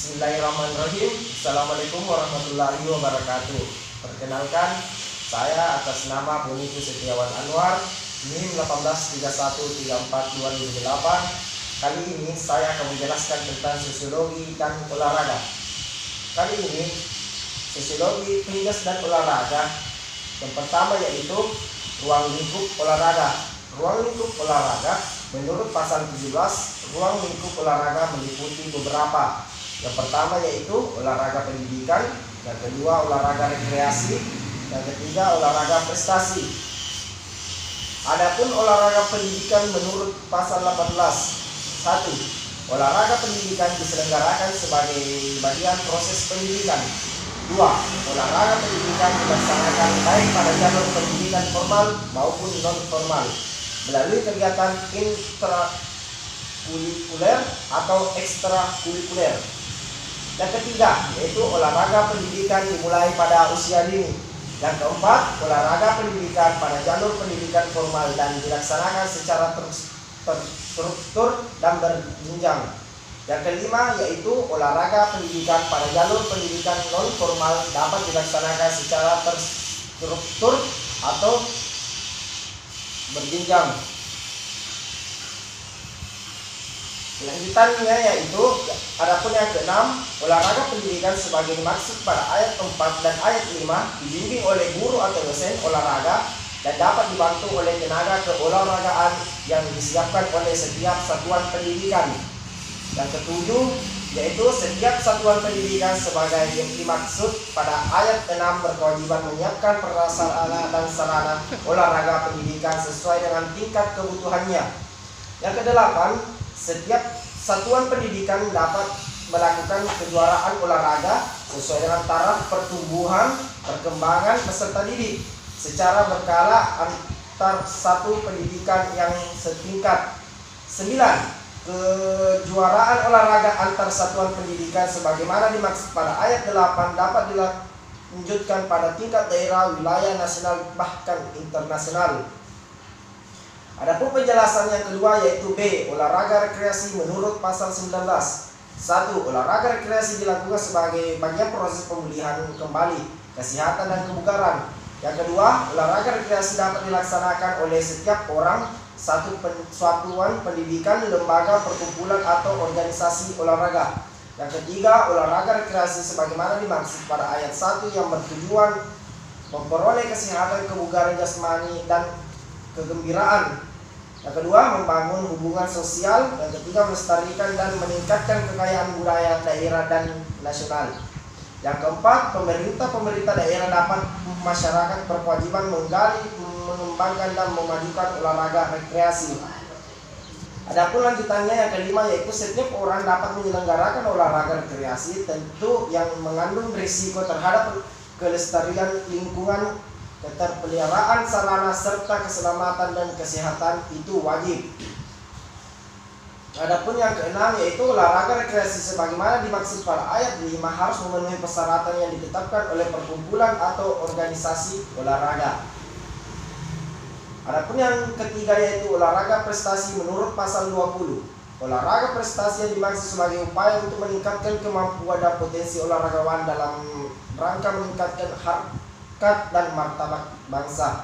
Bismillahirrahmanirrahim. Assalamualaikum warahmatullahi wabarakatuh. Perkenalkan, saya atas nama Bonitus Setiawan Anwar, NIM 183134/2008. Kali ini saya akan menjelaskan tentang sosiologi dan olahraga. Kali ini sosiologi fitness dan olahraga. Yang pertama yaitu ruang lingkup olahraga. Ruang lingkup olahraga menurut pasal 17, ruang lingkup olahraga meliputi beberapa. Yang pertama yaitu olahraga pendidikan, yang kedua olahraga rekreasi, yang ketiga olahraga prestasi. Adapun olahraga pendidikan menurut pasal 18, 1. Olahraga pendidikan diselenggarakan sebagai bagian proses pendidikan. 2. Olahraga pendidikan dilaksanakan baik pada jalur pendidikan formal maupun non formal melalui kegiatan intrakurikuler atau ekstrakurikuler. Yang ketiga yaitu olahraga pendidikan dimulai pada usia dini. Yang keempat, olahraga pendidikan pada jalur pendidikan formal dan dilaksanakan secara terstruktur dan berjenjang. Yang kelima yaitu olahraga pendidikan pada jalur pendidikan non formal dapat dilaksanakan secara terstruktur atau berjenjang. Lanjutannya yaitu adapun yang keenam, olahraga pendidikan sebagai dimaksud pada ayat 4 dan ayat 5 dibimbing oleh guru atau dosen olahraga dan dapat dibantu oleh tenaga keolahragaan yang disiapkan oleh setiap satuan pendidikan. Yang ketujuh yaitu setiap satuan pendidikan sebagai yang dimaksud pada ayat 6 berkewajiban menyiapkan prasarana dan sarana olahraga pendidikan sesuai dengan tingkat kebutuhannya. Yang kedelapan, setiap satuan pendidikan dapat melakukan kejuaraan olahraga sesuai dengan taraf pertumbuhan perkembangan peserta didik secara berkala antar satu pendidikan yang setingkat. 9. Kejuaraan olahraga antar satuan pendidikan sebagaimana dimaksud pada ayat 8 dapat dilanjutkan pada tingkat daerah, wilayah, nasional, bahkan internasional. Adapun penjelasan yang kedua yaitu B. Olahraga rekreasi menurut pasal 19. 1. Olahraga rekreasi dilakukan sebagai bagian proses pemulihan kembali kesehatan dan kebugaran. Yang kedua, olahraga rekreasi dapat dilaksanakan oleh setiap orang, satu satuan pendidikan, lembaga, perkumpulan atau organisasi olahraga. Yang ketiga, olahraga rekreasi sebagaimana dimaksud pada ayat 1 yang bertujuan memperoleh kesehatan, kebugaran jasmani dan kegembiraan. Yang kedua, membangun hubungan sosial. Yang ketiga, melestarikan dan meningkatkan kekayaan budaya daerah dan nasional. Yang keempat, pemerintah daerah dapat masyarakat berkewajiban menggali, mengembangkan dan memajukan olahraga rekreasi. Adapun lanjutannya yang kelima yaitu setiap orang dapat menyelenggarakan olahraga rekreasi tentu yang mengandung risiko terhadap kelestarian lingkungan, keterpeliharaan sarana serta keselamatan dan kesehatan itu wajib. Adapun yang keenam yaitu olahraga rekreasi sebagaimana dimaksud pada ayat 5 harus memenuhi persyaratan yang ditetapkan oleh perkumpulan atau organisasi olahraga. Adapun yang ketiga yaitu olahraga prestasi menurut pasal 20. Olahraga prestasi yang dimaksud sebagai upaya untuk meningkatkan kemampuan dan potensi olahragawan dalam rangka meningkatkan harkat dan martabat bangsa.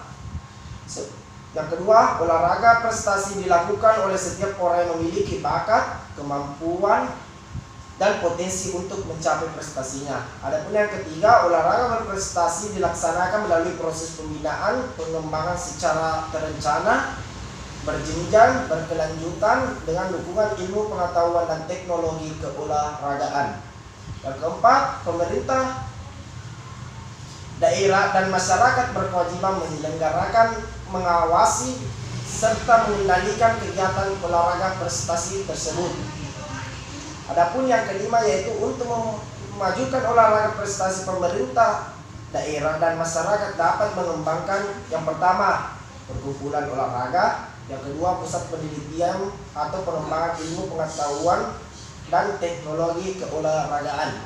Yang kedua, olahraga prestasi dilakukan oleh setiap orang yang memiliki bakat, kemampuan, dan potensi untuk mencapai prestasinya. Adapun yang ketiga, olahraga berprestasi dilaksanakan melalui proses pembinaan, pengembangan secara terencana, berjenjang, berkelanjutan dengan dukungan ilmu pengetahuan dan teknologi keolahragaan. Yang keempat, pemerintah daerah dan masyarakat berkewajiban menyelenggarakan, mengawasi, serta mengendalikan kegiatan olahraga prestasi tersebut. Adapun yang kelima yaitu untuk memajukan olahraga prestasi, pemerintah daerah dan masyarakat dapat mengembangkan yang pertama perkumpulan olahraga, yang kedua pusat penelitian atau pengembangan ilmu pengetahuan dan teknologi keolahragaan,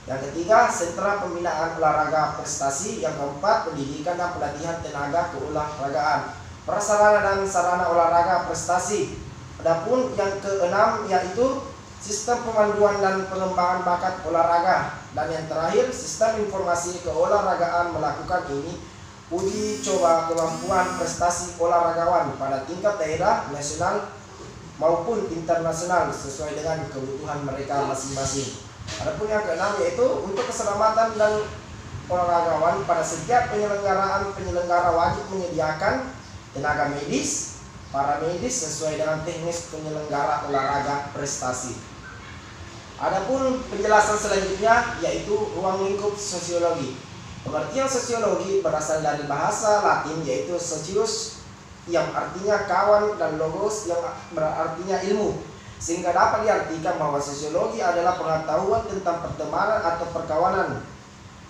yang ketiga sentra pembinaan olahraga prestasi, yang keempat pendidikan dan pelatihan tenaga keolahragaan, prasarana dan sarana olahraga prestasi. Adapun yang keenam yaitu sistem pemanduan dan pengembangan bakat olahraga. Dan yang terakhir, sistem informasi keolahragaan melakukan uji coba kemampuan prestasi olahragawan pada tingkat daerah, nasional maupun internasional sesuai dengan kebutuhan mereka masing-masing. Adapun yang keenam yaitu untuk keselamatan dan olahragawan, pada setiap penyelenggara wajib menyediakan tenaga medis, para medis sesuai dengan teknis penyelenggara olahraga prestasi. Adapun penjelasan selanjutnya yaitu ruang lingkup sosiologi. Pengertian sosiologi berasal dari bahasa Latin yaitu socius yang artinya kawan dan logos yang berartinya ilmu, sehingga dapat diartikan bahwa sosiologi adalah pengetahuan tentang pertemanan atau perkawanan.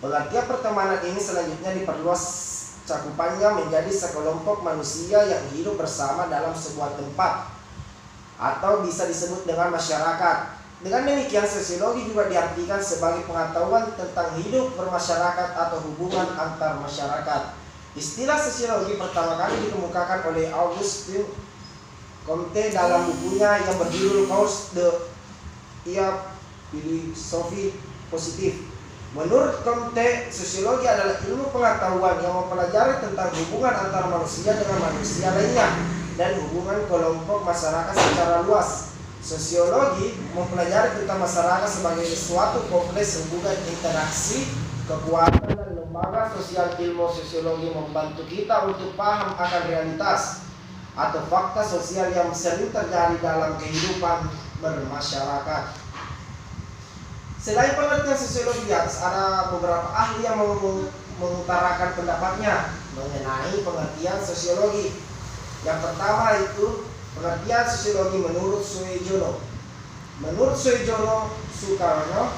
Pengertian pertemanan ini selanjutnya diperluas cakupannya menjadi sekelompok manusia yang hidup bersama dalam sebuah tempat atau bisa disebut dengan masyarakat. Dengan demikian, sosiologi juga diartikan sebagai pengetahuan tentang hidup bermasyarakat atau hubungan antar masyarakat. Istilah sosiologi pertama kali dikemukakan oleh Auguste Comte dalam bukunya yang berjudul Cours de Philosophie Positive. Menurut Comte, sosiologi adalah ilmu pengetahuan yang mempelajari tentang hubungan antara manusia dengan manusia lainnya dan hubungan kelompok masyarakat secara luas. Sosiologi mempelajari tentang masyarakat sebagai suatu kompleks hubungan interaksi, kekuatan dan lembaga sosial. Ilmu sosiologi membantu kita untuk paham akan realitas atau fakta sosial yang sering terjadi dalam kehidupan bermasyarakat. Selain pengertian sosiologi, ada beberapa ahli yang mengutarakan pendapatnya mengenai pengertian sosiologi. Yang pertama itu pengertian sosiologi menurut Suejono. Menurut Suejono Soekarno,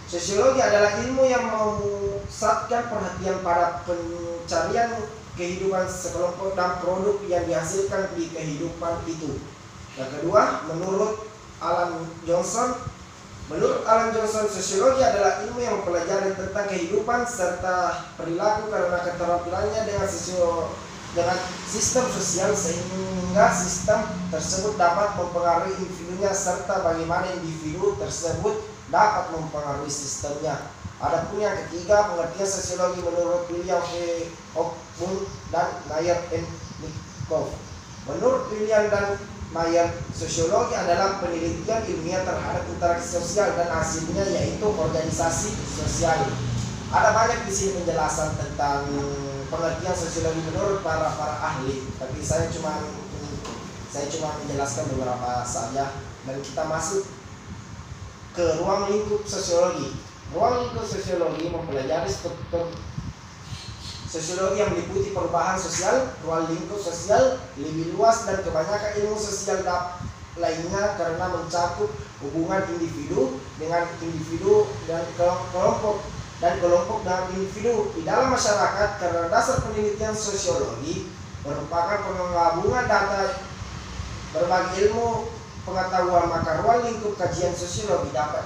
sosiologi adalah ilmu yang memusatkan perhatian pada pencarian kehidupan sekelompok dan produk yang dihasilkan di kehidupan itu. Yang kedua, menurut Alan Johnson, sosiologi adalah ilmu yang mempelajari tentang kehidupan serta perilaku karena keterampilannya dengan sistem sosial, sehingga sistem tersebut dapat mempengaruhi individunya serta bagaimana individu tersebut dapat mempengaruhi sistemnya. Adapun yang ketiga, pengertian sosiologi menurut William V. Hobsbawm dan Mayer M. Nikoff. Menurut William dan Mayer, sosiologi adalah penelitian ilmiah terhadap interaksi sosial dan hasilnya yaitu organisasi sosial. Ada banyak di sini penjelasan tentang pengertian sosiologi menurut para ahli, tapi saya cuma menjelaskan beberapa saja. Dan kita masuk ke ruang lingkup sosiologi. Ruang lingkup sosiologi mempelajari struktur sosiologi yang meliputi perubahan sosial. Ruang lingkup sosial lebih luas dan kebanyakan ilmu sosial lainnya karena mencakup hubungan individu dengan individu dan kelompok dengan individu di dalam masyarakat. Karena dasar penelitian sosiologi merupakan penggabungan data berbagai ilmu pengetahuan, maka ruang lingkup kajian sosiologi dapat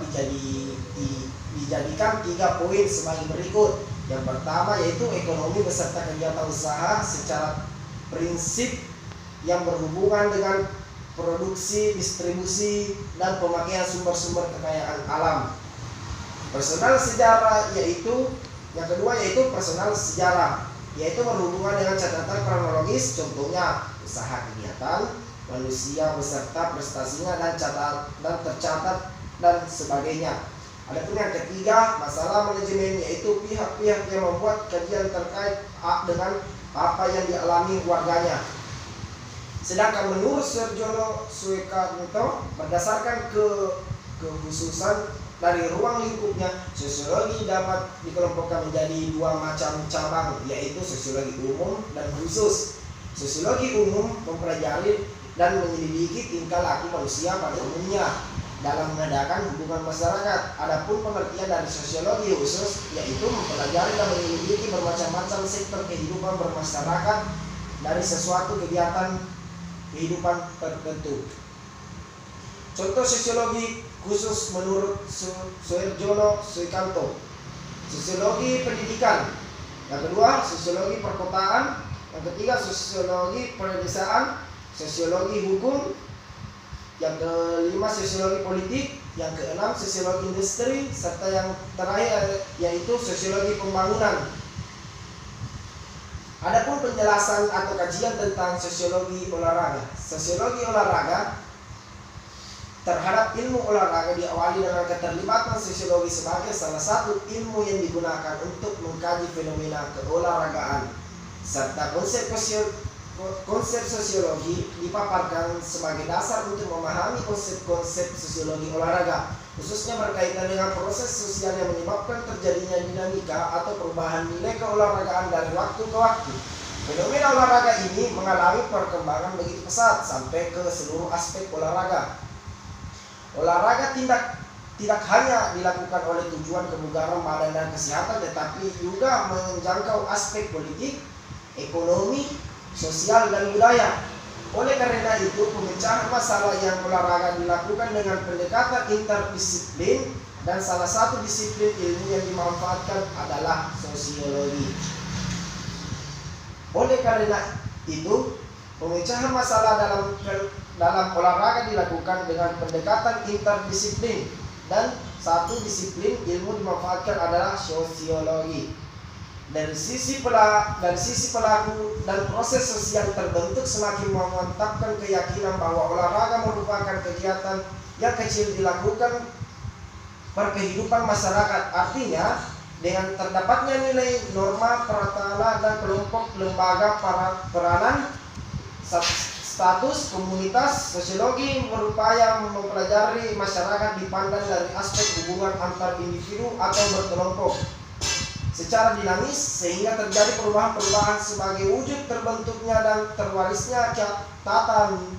dijadikan 3 poin sebagai berikut. Yang pertama yaitu ekonomi beserta kegiatan usaha secara prinsip yang berhubungan dengan produksi, distribusi, dan pemakaian sumber-sumber kekayaan alam. Personal sejarah yaitu yang kedua yaitu personal sejarah, yaitu berhubungan dengan catatan kronologis, contohnya usaha kegiatan, manusia beserta prestasinya dan tercatat dan sebagainya. Adapun yang ketiga, masalah manajemen, yaitu pihak-pihak yang membuat kajian terkait dengan apa yang dialami warganya. Sedangkan menurut Sergio Suekarno, berdasarkan kekhususan dari ruang lingkupnya, sosiologi dapat dikelompokkan menjadi 2 macam cabang, yaitu sosiologi umum dan khusus. Sosiologi umum mempelajari dan menyelidiki tingkah laku manusia pada umumnya dalam mengadakan hubungan masyarakat. Adapun pengertian dari sosiologi khusus yaitu mempelajari dan menyelidiki bermacam-macam sektor kehidupan bermasyarakat dari sesuatu kegiatan kehidupan tertentu. Contoh sosiologi khusus menurut Sergio Suekarno: sosiologi pendidikan. Yang kedua, sosiologi perkotaan. Yang ketiga, sosiologi pedesaan, sosiologi hukum, yang kelima sosiologi politik, yang keenam sosiologi industri, serta yang terakhir yaitu sosiologi pembangunan. Adapun penjelasan atau kajian tentang sosiologi olahraga. Sosiologi olahraga terhadap ilmu olahraga diawali dengan keterlibatan sosiologi sebagai salah satu ilmu yang digunakan untuk mengkaji fenomena keolahragaan, serta konsep sosiologi dipaparkan sebagai dasar untuk memahami konsep-konsep sosiologi olahraga, khususnya berkaitan dengan proses sosial yang menyebabkan terjadinya dinamika atau perubahan nilai keolahragaan dari waktu ke waktu. Fenomena olahraga ini mengalami perkembangan begitu pesat sampai ke seluruh aspek olahraga. Olahraga tidak hanya dilakukan oleh tujuan kebugaran badan dan kesehatan, tetapi juga menjangkau aspek politik, ekonomi, sosial, dan budaya. Oleh karena itu, pemecahan masalah yang olahraga dilakukan dengan pendekatan interdisiplin, dan salah satu disiplin ilmu yang dimanfaatkan adalah sosiologi. Oleh karena itu, pemecahan masalah dalam olahraga dilakukan dengan pendekatan interdisiplin, dan satu disiplin ilmu dimanfaatkan adalah sosiologi. Dari sisi pelaku dan proses sosial terbentuk semakin memantapkan keyakinan bahwa olahraga merupakan kegiatan yang kecil dilakukan per kehidupan masyarakat. Artinya, dengan terdapatnya nilai norma pratala dan kelompok lembaga peranan status komunitas, sosiologi berupaya mempelajari masyarakat dipandang dari aspek hubungan antar individu atau berkelompok secara dinamis, sehingga terjadi perubahan-perubahan sebagai wujud terbentuknya dan terwarisnya catatan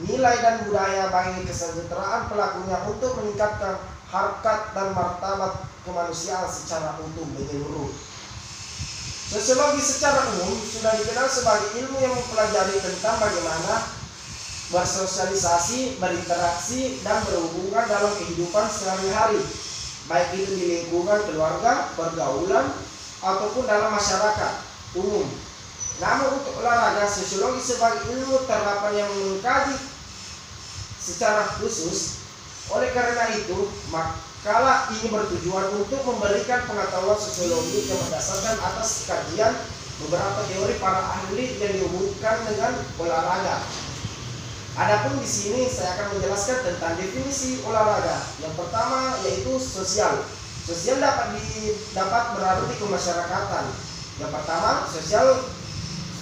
nilai dan budaya bagi kesejahteraan pelakunya untuk meningkatkan harkat dan martabat kemanusiaan secara utuh menyeluruh. Sosiologi secara umum sudah dikenal sebagai ilmu yang mempelajari tentang bagaimana bersosialisasi, berinteraksi, dan berhubungan dalam kehidupan sehari-hari, baik itu di lingkungan keluarga, pergaulan, ataupun dalam masyarakat umum. Namun untuk olahraga, sosiologi sebagai ilmu terapan yang mengkaji secara khusus. Oleh karena itu, makalah ini bertujuan untuk memberikan pengetahuan sosiologi yang berdasarkan atas kajian beberapa teori para ahli yang dihubungkan dengan olahraga. Adapun di sini saya akan menjelaskan tentang definisi olahraga. Yang pertama yaitu sosial. Sosial dapat berarti kemasyarakatan. Yang pertama, sosial,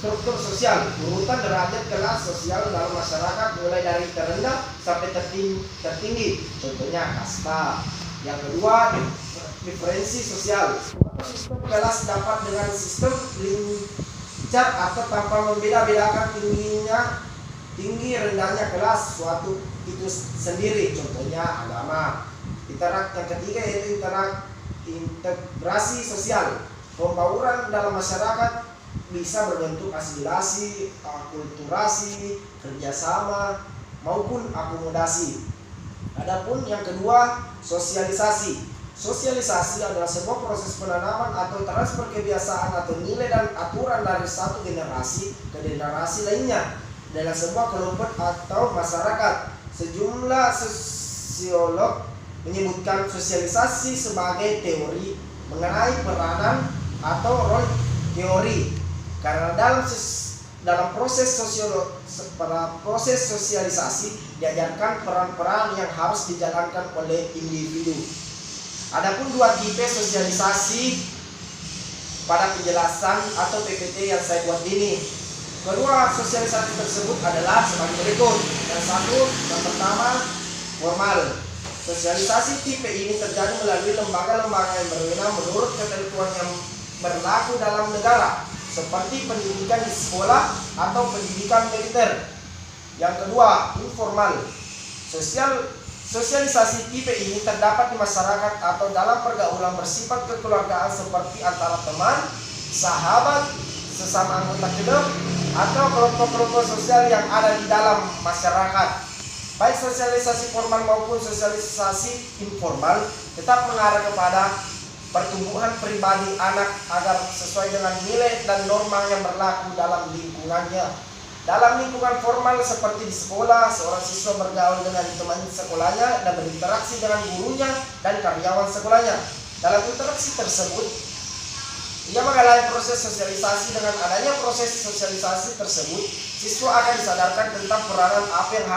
struktur sosial, urutan derajat kelas sosial dalam masyarakat mulai dari terendah sampai tertinggi, contohnya kasta. Yang kedua, diferensi sosial. Sistem kelas dapat dengan sistem lincah atau tanpa membeda-bedakan tinggi rendahnya kelas suatu itu sendiri, contohnya agama. Yang ketiga yaitu integrasi sosial. Pembauran dalam masyarakat bisa berbentuk asimilasi, akulturasi, kerjasama, maupun akomodasi. Adapun yang kedua, sosialisasi. Sosialisasi adalah sebuah proses penanaman atau transfer kebiasaan atau nilai dan aturan dari satu generasi ke generasi lainnya dalam sebuah kelompok atau masyarakat. Sejumlah sosiolog menyebutkan sosialisasi sebagai teori mengenai peranan atau role teori, karena dalam proses sosialisasi diajarkan peran-peran yang harus dijalankan oleh individu. Adapun dua tipe sosialisasi pada penjelasan atau PPT yang saya buat ini. Kedua sosialisasi tersebut adalah sebagai berikut. Yang pertama, formal. Sosialisasi tipe ini terjadi melalui lembaga-lembaga yang berwenang menurut ketentuan yang berlaku dalam negara, seperti pendidikan di sekolah atau pendidikan militer. Yang kedua, informal. Sosialisasi tipe ini terdapat di masyarakat atau dalam pergaulan bersifat kekeluargaan seperti antara teman, sahabat, sesama anggota klub, atau kelompok-kelompok sosial yang ada di dalam masyarakat. Baik sosialisasi formal maupun sosialisasi informal tetap mengarah kepada pertumbuhan pribadi anak agar sesuai dengan nilai dan norma yang berlaku dalam lingkungannya. Dalam lingkungan formal seperti di sekolah, seorang siswa bergaul dengan teman sekolahnya dan berinteraksi dengan gurunya dan karyawan sekolahnya. Dalam interaksi tersebut, ia mengalami proses sosialisasi. Dengan adanya proses sosialisasi tersebut, siswa akan disadarkan tentang peranan apa yang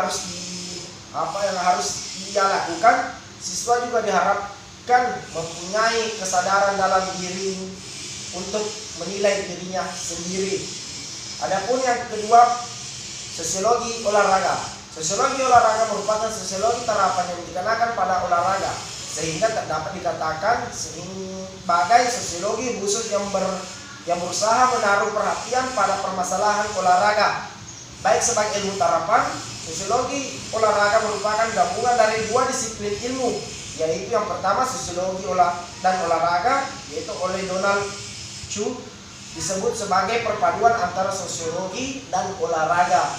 harus dia lakukan. Siswa juga diharapkan mempunyai kesadaran dalam diri untuk menilai dirinya sendiri. Adapun yang kedua, sosiologi olahraga. Sosiologi olahraga merupakan sosiologi terapan yang dikenakan pada olahraga, sehingga dapat dikatakan sebagai sosiologi khusus yang berusaha menaruh perhatian pada permasalahan olahraga. Baik sebagai ilmu terapan, sosiologi olahraga merupakan gabungan dari dua disiplin ilmu, yaitu yang pertama sosiologi dan olahraga, yaitu oleh Donald Chu, disebut sebagai perpaduan antara sosiologi dan olahraga.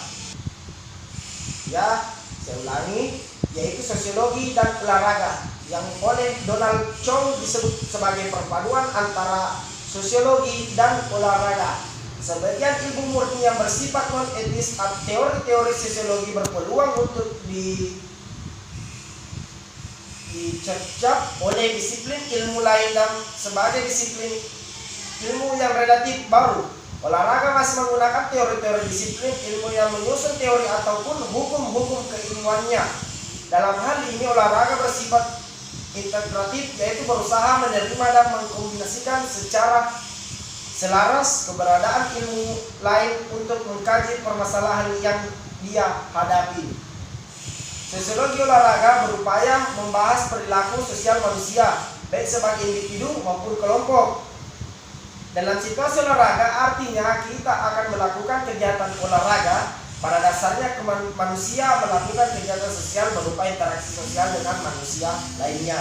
Ya, saya ulangi, yaitu sosiologi dan olahraga, yang oleh Donald Chu disebut sebagai perpaduan antara sosiologi dan olahraga. Sebagian ilmu murni yang bersifat non-etis atau teori-teori sosiologi berpeluang untuk dicercap oleh disiplin ilmu lain dan sebagai disiplin ilmu yang relatif baru. Olahraga masih menggunakan teori-teori disiplin ilmu yang menyusun teori ataupun hukum-hukum keilmuannya. Dalam hal ini olahraga bersifat integratif, yaitu berusaha menerima dan mengkombinasikan secara selaras keberadaan ilmu lain untuk mengkaji permasalahan yang dia hadapi. Sosiologi olahraga berupaya membahas perilaku sosial manusia, baik sebagai individu maupun kelompok. Dalam situasi olahraga artinya kita akan melakukan kegiatan olahraga. Pada dasarnya manusia melakukan kegiatan sosial berupa interaksi sosial dengan manusia lainnya.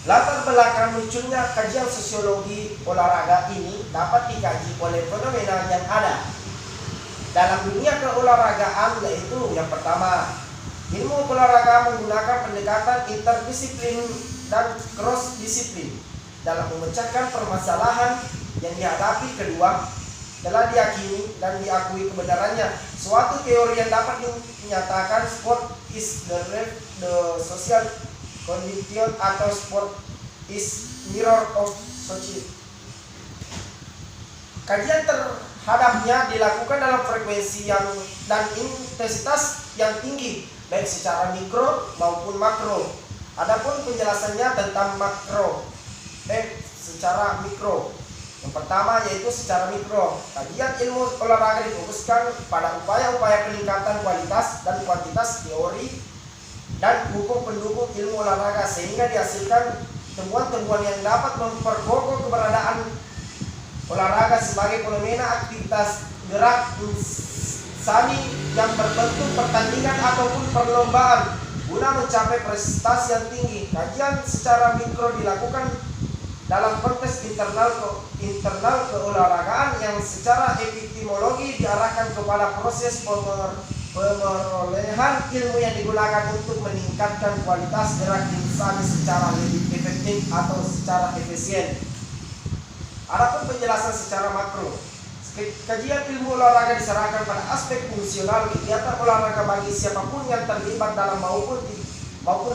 Latar belakang munculnya kajian sosiologi olahraga ini dapat dikaji oleh fenomena yang ada dalam dunia keolahragaan, yaitu yang pertama, ilmu olahraga menggunakan pendekatan interdisiplin dan cross disiplin dalam memecahkan permasalahan yang dihadapi. Kedua, telah diyakini dan diakui kebenarannya suatu teori yang dapat dinyatakan sport is the social condition atau sport is mirror of society. Kajian terhadapnya dilakukan dalam frekuensi dan intensitas yang tinggi, baik secara mikro maupun makro. Adapun penjelasannya tentang secara mikro. Yang pertama yaitu secara mikro. Kajian ilmu olahraga difokuskan pada upaya-upaya peningkatan kualitas dan kuantitas teori dan hukum pendukung ilmu olahraga, sehingga dihasilkan temuan-temuan yang dapat memperkokoh keberadaan olahraga sebagai fenomena aktivitas gerak insani yang berbentuk pertandingan ataupun perlombaan guna mencapai prestasi yang tinggi. Kajian secara mikro dilakukan dalam konteks internal keolahragaan yang secara epistemologi diarahkan kepada proses pemerolehan ilmu yang digunakan untuk meningkatkan kualitas gerak insani secara lebih efektif atau secara efisien. Adapun penjelasan secara makro, kajian ilmu olahraga diserahkan pada aspek fungsional kegiatan olahraga bagi siapapun yang terlibat dalam maupun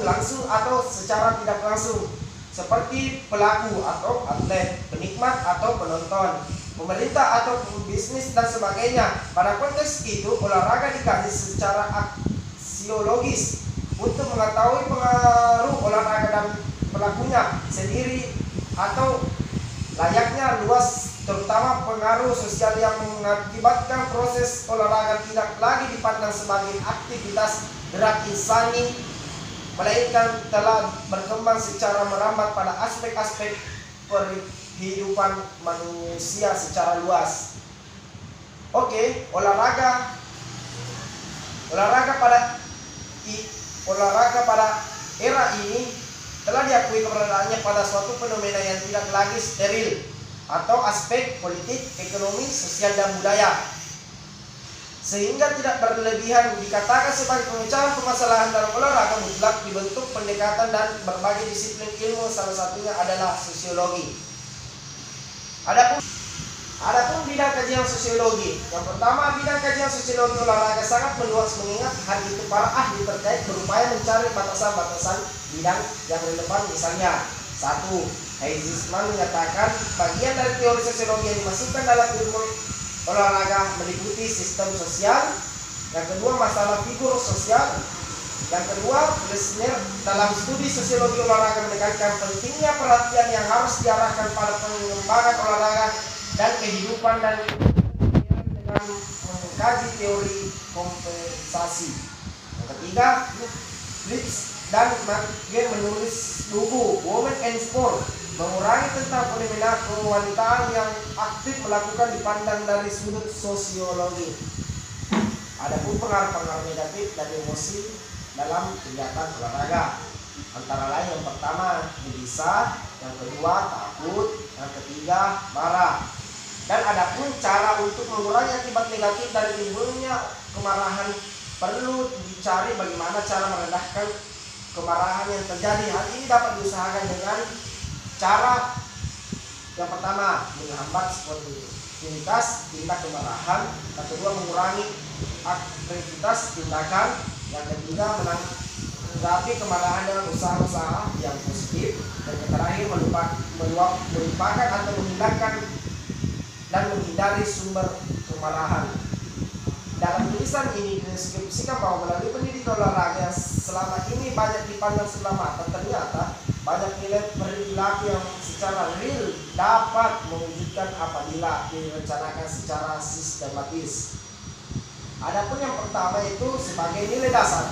langsung atau secara tidak langsung, seperti pelaku atau atlet, penikmat atau penonton, pemerintah atau bisnis dan sebagainya. Pada konteks itu, olahraga dikaji secara aksiologis untuk mengetahui pengaruh olahraga dan pelakunya sendiri atau layaknya luas, terutama pengaruh sosial yang mengakibatkan proses olahraga tidak lagi dipandang sebagai aktivitas gerak insani, melainkan telah berkembang secara merambat pada aspek-aspek kehidupan manusia secara luas. Oke, olahraga pada era ini telah diakui keberadaannya pada suatu fenomena yang tidak lagi steril atau aspek politik, ekonomi, sosial, dan budaya, sehingga tidak berlebihan dikatakan sebagai pemecahan permasalahan dalam olahraga mutlak dibentuk pendekatan dan berbagai disiplin ilmu, salah satunya adalah sosiologi. Adapun bidang kajian sosiologi, yang pertama bidang kajian sosiologi olahraga sangat meluas mengingat hal itu para ahli terkait berupaya mencari batasan-batasan bidang yang relevan. Misalnya, satu, Heizman menyatakan bagian dari teori sosiologi yang dimasukkan dalam ilmu olahraga meliputi sistem sosial. Yang kedua, masalah figur sosial. Yang kedua, Plessner dalam studi sosiologi olahraga menekankan pentingnya perhatian yang harus diarahkan pada pengembangan olahraga dan kehidupan dan dengan mengkaji teori kompensasi. Yang ketiga, Blitz dan McGinn menulis buku Women and Sport, mengurangi tentang fenomena kewanitaan yang aktif melakukan dipandang dari sudut sosiologi. Adapun pengaruh-pengaruh negatif dan emosi dalam kegiatan olahraga, antara lain yang pertama gelisah, yang kedua takut, yang ketiga marah. Dan adapun cara untuk mengurangi akibat negatif dari timbulnya kemarahan, perlu dicari bagaimana cara merendahkan kemarahan yang terjadi. Hal ini dapat diusahakan dengan cara yang pertama menghambat spontanitas tindak kemarahan, yang kedua mengurangi aktivitas tindakan, yang ketiga menanggapi kemarahan dengan usaha-usaha yang positif, dan yang terakhir melupakan atau menghilangkan dan menghindari sumber kemarahan. Dalam tulisan ini dideskripsikan bahwa melalui pendidikan olahraga yang selama ini banyak dipandang sebelah mata, ternyata banyak nilai perilaku yang secara real dapat mewujudkan apabila direncanakan secara sistematis. Adapun yang pertama itu sebagai nilai dasar.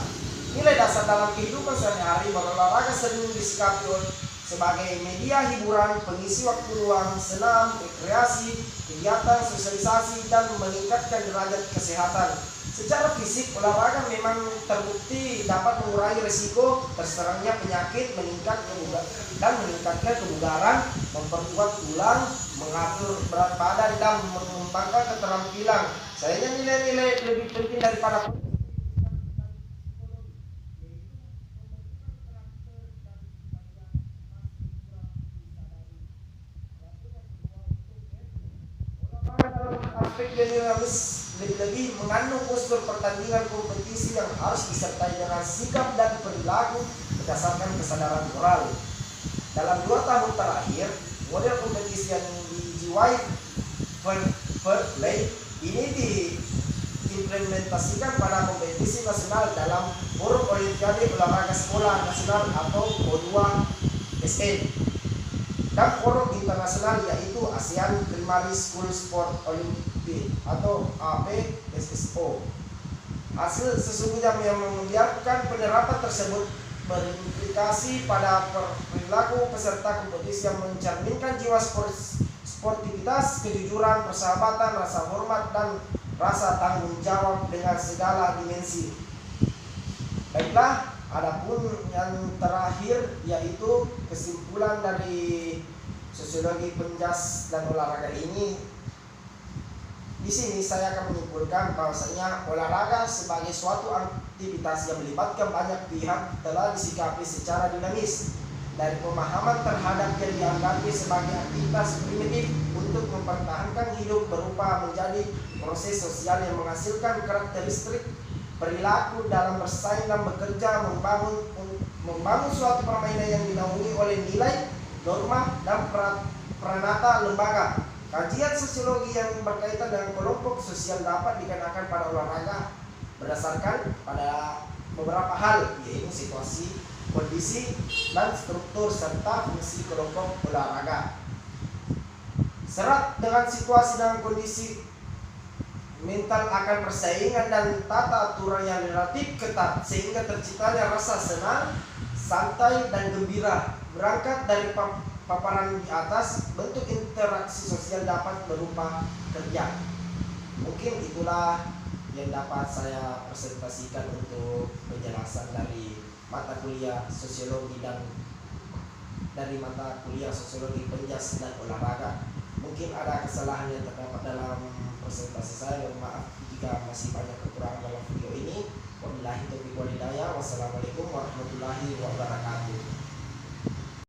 Nilai dasar dalam kehidupan sehari-hari, berolahraga sering disikapi sebagai media hiburan, pengisi waktu luang, senam, rekreasi, kegiatan sosialisasi, dan meningkatkan derajat kesehatan. Secara fisik, olahraga memang terbukti dapat mengurangi risiko terserangnya penyakit, meningkatkan kebugaran, memperkuat tulang, mengatur berat badan, dan mengembangkan keterampilan. Sayangnya nilai-nilai lebih penting daripada aspek dinamis, lebih mengandung unsur pertandingan kompetisi yang harus disertai dengan sikap dan perilaku berdasarkan kesadaran moral. Dalam 2 tahun terakhir, model kompetisi yang dijiwai fair play ini diimplementasikan pada kompetisi nasional dalam forum Olimpiade Olahraga Sekolah Nasional atau O2SN dan forum internasional yaitu ASEAN Primary School Sport Olympiad atau APSSO. Hasil sesungguhnya yang membiarkan penerapan tersebut berimplikasi pada perilaku peserta kompetisi yang mencerminkan jiwa sportivitas, kejujuran, persahabatan, rasa hormat, dan rasa tanggung jawab dengan segala dimensi. Baiklah, adapun yang terakhir yaitu kesimpulan dari sosiologi penjas dan olahraga ini. Di sini saya akan menyimpulkan bahwasanya olahraga sebagai suatu aktivitas yang melibatkan banyak pihak telah disikapi secara dinamis dari pemahaman terhadap yang dianggapi sebagai aktivitas primitif untuk mempertahankan hidup berupa menjadi proses sosial yang menghasilkan karakteristik perilaku dalam bersaing dan bekerja membangun suatu permainan yang dinaungi oleh nilai, norma, dan peranata lembaga. Kajian sosiologi yang berkaitan dengan kelompok sosial dapat dikenakan pada olahraga berdasarkan pada beberapa hal, yaitu situasi, kondisi, dan struktur serta fungsi kelompok olahraga. Serat dengan situasi dan kondisi mental akan persaingan dan tata aturan yang relatif ketat sehingga terciptanya rasa senang, santai, dan gembira. Berangkat dari paparan di atas, bentuk interaksi sosial dapat berupa kerja. Mungkin itulah yang dapat saya presentasikan untuk penjelasan dari mata kuliah sosiologi dan dari mata kuliah sosiologi penjas dan olahraga. Mungkin ada kesalahan yang terdapat dalam presentasi saya, maaf jika masih banyak kekurangan dalam video ini. Wabillahi taufiq wal hidayah. Wassalamualaikum warahmatullahi wabarakatuh.